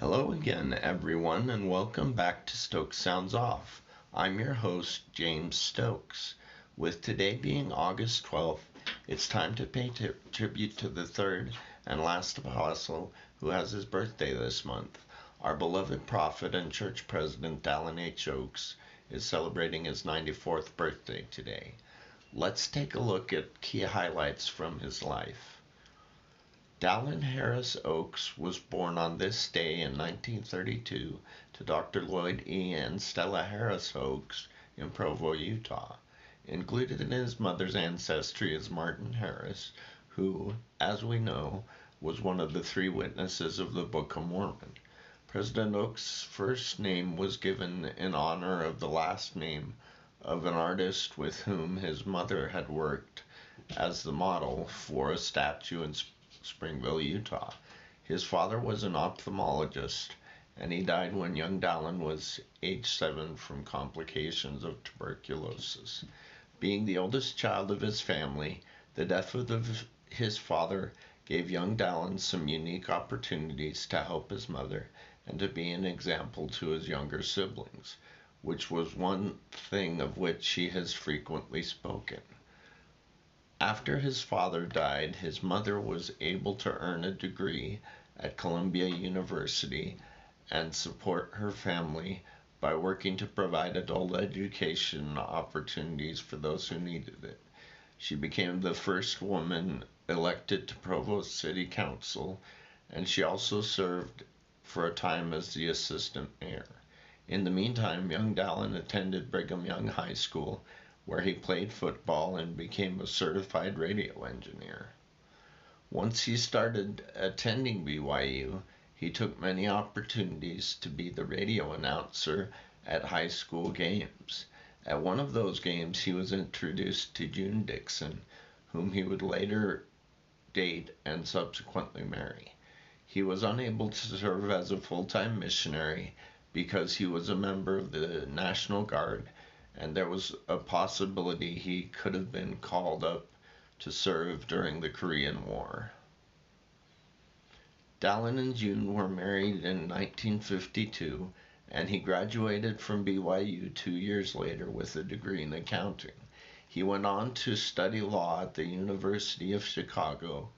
Hello again, everyone, and welcome back to Stokes Sounds Off. I'm your host, James Stokes. With today being August 12th, it's time to pay tribute to the third and last apostle who has his birthday this month. Our beloved prophet and church president, Dallin H. Oaks, is celebrating his 94th birthday today. Let's take a look at key highlights from his life. Dallin Harris Oaks was born on this day in 1932 to Dr. Lloyd E. and Stella Harris Oaks in Provo, Utah. Included in his mother's ancestry is Martin Harris, who, as we know, was one of the three witnesses of the Book of Mormon. President Oaks' first name was given in honor of the last name of an artist with whom his mother had worked as the model for a statue in Springville, Utah. His father was an ophthalmologist, and he died when young Dallin was age 7 from complications of tuberculosis. Being the oldest child of his family, the death of his father gave young Dallin some unique opportunities to help his mother and to be an example to his younger siblings, which was one thing of which he has frequently spoken. After his father died, his mother was able to earn a degree at Columbia University and support her family by working to provide adult education opportunities for those who needed it. She became the first woman elected to Provo City Council, and she also served for a time as the assistant mayor. In the meantime, young Dallin attended Brigham Young High School, where he played football and became a certified radio engineer. Once he started attending BYU, he took many opportunities to be the radio announcer at high school games. At one of those games, he was introduced to June Dixon, whom he would later date and subsequently marry. He was unable to serve as a full-time missionary because he was a member of the National Guard, and there was a possibility he could have been called up to serve during the Korean War. Dallin and June were married in 1952, and he graduated from BYU 2 years later with a degree in accounting. He went on to study law at the University of Chicago,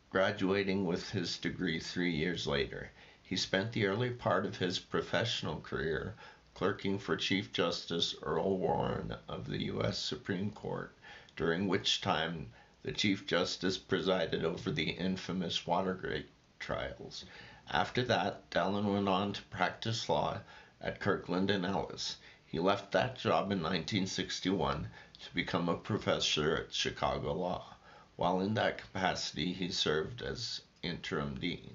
graduating with his degree 3 years later. He spent the early part of his professional career clerking for Chief Justice Earl Warren of the U.S. Supreme Court, during which time the Chief Justice presided over the infamous Watergate trials. After that, Dallin went on to practice law at Kirkland & Ellis. He left that job in 1961 to become a professor at Chicago Law. While in that capacity, he served as interim dean.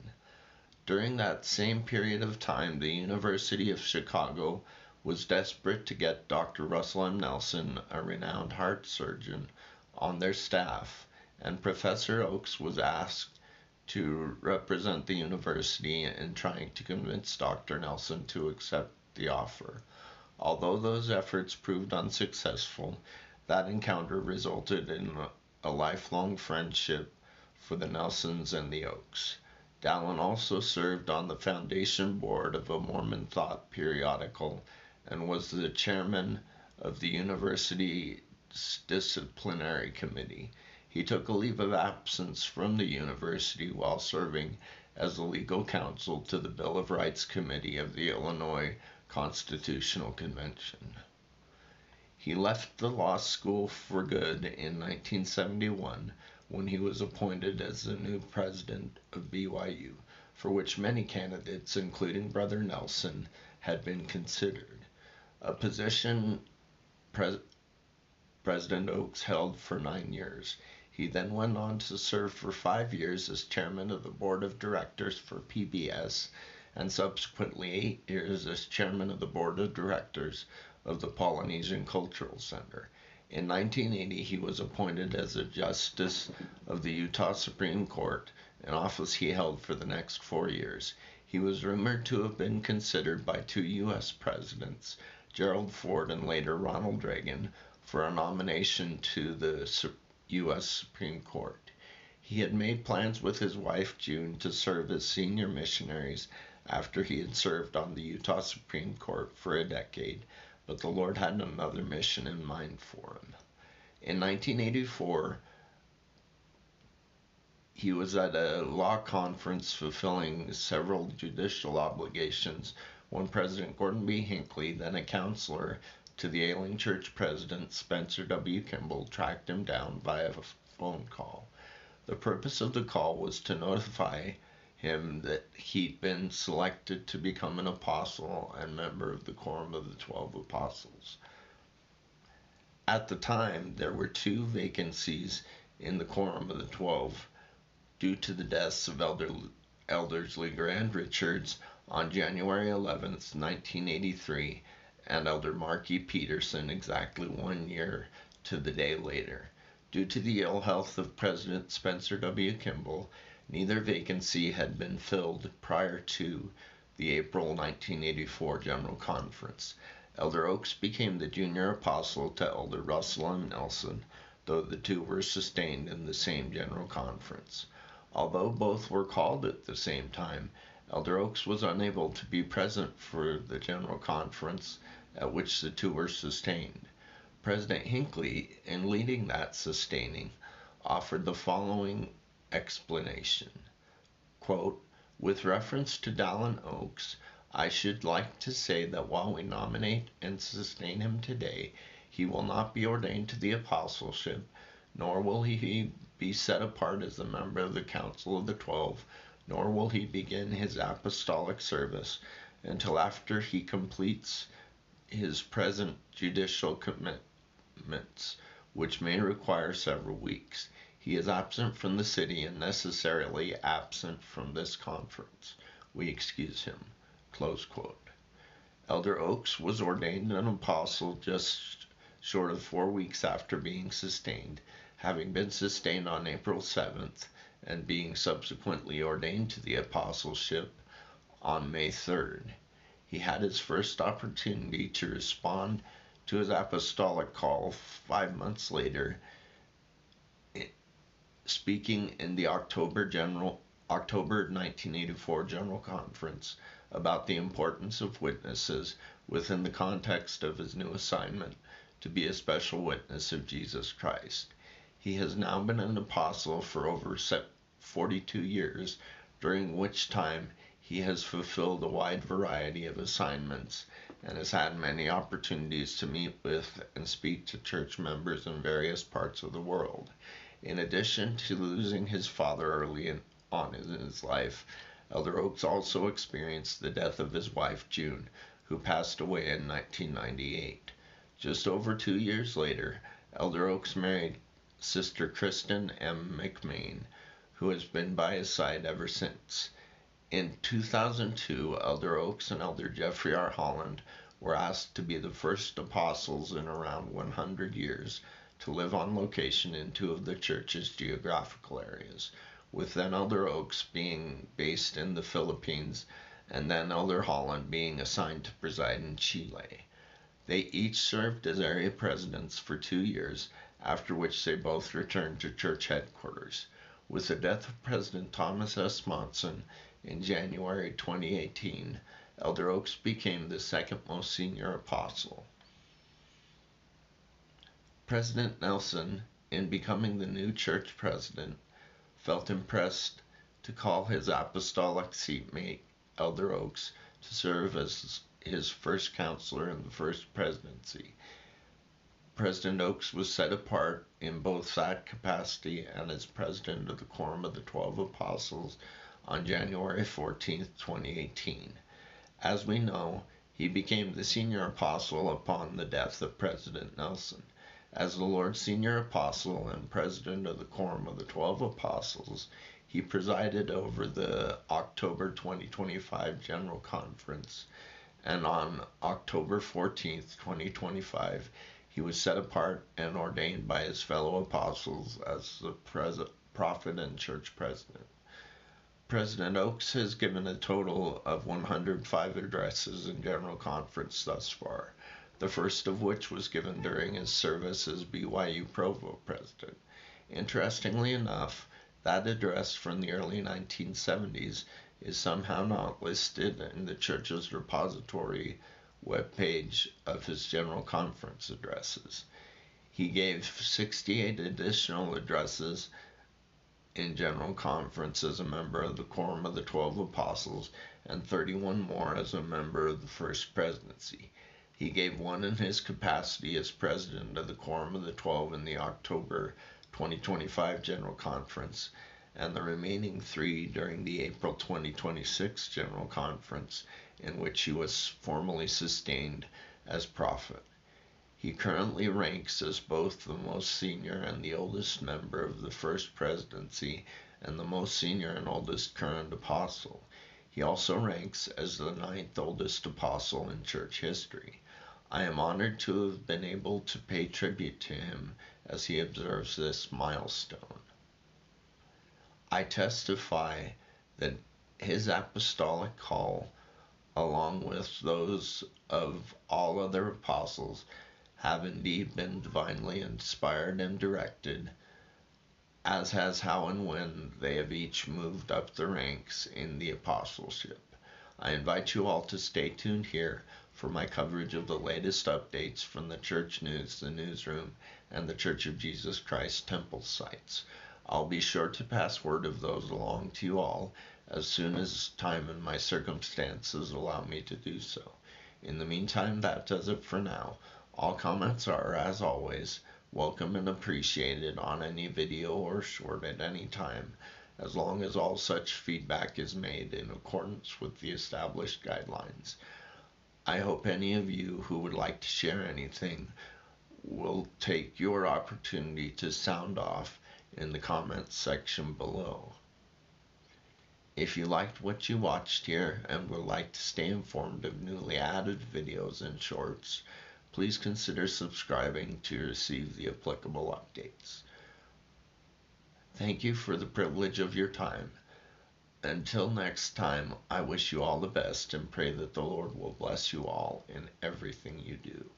During that same period of time, the University of Chicago was desperate to get Dr. Russell M. Nelson, a renowned heart surgeon, on their staff, and Professor Oaks was asked to represent the university in trying to convince Dr. Nelson to accept the offer. Although those efforts proved unsuccessful, that encounter resulted in a lifelong friendship for the Nelsons and the Oaks. Dallin also served on the foundation board of a Mormon Thought periodical and was the chairman of the university's disciplinary committee. He took a leave of absence from the university while serving as the legal counsel to the Bill of Rights Committee of the Illinois Constitutional Convention. He left the law school for good in 1971 when he was appointed as the new president of BYU, for which many candidates, including Brother Nelson, had been considered, a position President Oaks held for 9 years. He then went on to serve for 5 years as chairman of the board of directors for PBS, and subsequently 8 years as chairman of the board of directors of the Polynesian Cultural Center. In 1980, he was appointed as a justice of the Utah Supreme Court, an office he held for the next 4 years. He was rumored to have been considered by 2 U.S. presidents, Gerald Ford and later Ronald Reagan, for a nomination to the U.S. Supreme Court. He had made plans with his wife June to serve as senior missionaries after he had served on the Utah Supreme Court for a decade, but the Lord had another mission in mind for him. In 1984, he was at a law conference fulfilling several judicial obligations when President Gordon B. Hinckley, then a counselor to the ailing church president Spencer W. Kimball, tracked him down via a phone call. The purpose of the call was to notify him that he'd been selected to become an apostle and member of the Quorum of the 12 Apostles. At the time, there were 2 vacancies in the Quorum of the 12 due to the deaths of Elders Lee Grand Richards on January 11th, 1983, and Elder Mark E. Peterson exactly 1 year to the day later. Due to the ill health of President Spencer W. Kimball, neither vacancy had been filled prior to the April 1984 General Conference. Elder Oaks became the junior apostle to Elder Russell M. Nelson, though the 2 were sustained in the same General Conference. Although both were called at the same time, Elder Oaks was unable to be present for the General Conference at which the 2 were sustained. President Hinckley, in leading that sustaining, offered the following explanation. Quote, "With reference to Dallin Oaks, I should like to say that while we nominate and sustain him today, he will not be ordained to the apostleship, nor will he be set apart as a member of the Council of the 12, nor will he begin his apostolic service until after he completes his present judicial commitments, which may require several weeks. He is absent from the city and necessarily absent from this conference. We excuse him." Close quote. Elder Oaks was ordained an apostle just short of 4 weeks after being sustained, having been sustained on April 7th and being subsequently ordained to the apostleship on May 3rd. He had his first opportunity to respond to his apostolic call 5 months later, speaking in the October 1984 General Conference about the importance of witnesses within the context of his new assignment to be a special witness of Jesus Christ. He has now been an apostle for over 42 years, during which time he has fulfilled a wide variety of assignments and has had many opportunities to meet with and speak to church members in various parts of the world. In addition to losing his father early on in his life, Elder Oaks also experienced the death of his wife June, who passed away in 1998. Just over 2 years later, Elder Oaks married Sister Kristen M. McMain, who has been by his side ever since. In 2002, Elder Oaks and Elder Jeffrey R. Holland were asked to be the first apostles in around 100 years to live on location in 2 of the church's geographical areas, with then Elder Oaks being based in the Philippines and then Elder Holland being assigned to preside in Chile. They each served as area presidents for 2 years, after which they both returned to church headquarters. With the death of President Thomas S. Monson in January 2018, Elder Oaks became the second most senior apostle. President Nelson, in becoming the new church president, felt impressed to call his apostolic seatmate, Elder Oaks, to serve as his first counselor in the first presidency. President Oaks was set apart in both that capacity and as president of the Quorum of the 12 Apostles on January 14, 2018. As we know, he became the senior apostle upon the death of President Nelson. As the Lord's senior apostle and president of the Quorum of the 12 Apostles, he presided over the October 2025 General Conference, and on October 14, 2025, he was set apart and ordained by his fellow apostles as the prophet and church president. President Oaks has given a total of 105 addresses in General Conference thus far, the first of which was given during his service as BYU Provo president. Interestingly enough, That address from the early 1970s is somehow not listed in the church's repository webpage of his General Conference addresses. He gave 68 additional addresses in General Conference as a member of the Quorum of the 12 Apostles and 31 more as a member of the First Presidency. He gave one in his capacity as President of the Quorum of the 12 in the October 2025 General Conference, and the remaining 3 during the April 2026 General Conference, in which he was formally sustained as prophet. He currently ranks as both the most senior and the oldest member of the First Presidency and the most senior and oldest current apostle. He also ranks as the 9th oldest apostle in church history. I am honored to have been able to pay tribute to him as he observes this milestone. I testify that his apostolic call, along with those of all other apostles, have indeed been divinely inspired and directed, as has how and when they have each moved up the ranks in the apostleship. I invite you all to stay tuned here for my coverage of the latest updates from the Church News, the Newsroom, and the Church of Jesus Christ Temple sites. I'll be sure to pass word of those along to you all as soon as time and my circumstances allow me to do so. In the meantime, that does it for now. All comments are, as always, welcome and appreciated on any video or short at any time, as long as all such feedback is made in accordance with the established guidelines. I hope any of you who would like to share anything will take your opportunity to sound off in the comments section below. If you liked what you watched here and would like to stay informed of newly added videos and shorts, please consider subscribing to receive the applicable updates. Thank you for the privilege of your time. Until next time, I wish you all the best and pray that the Lord will bless you all in everything you do.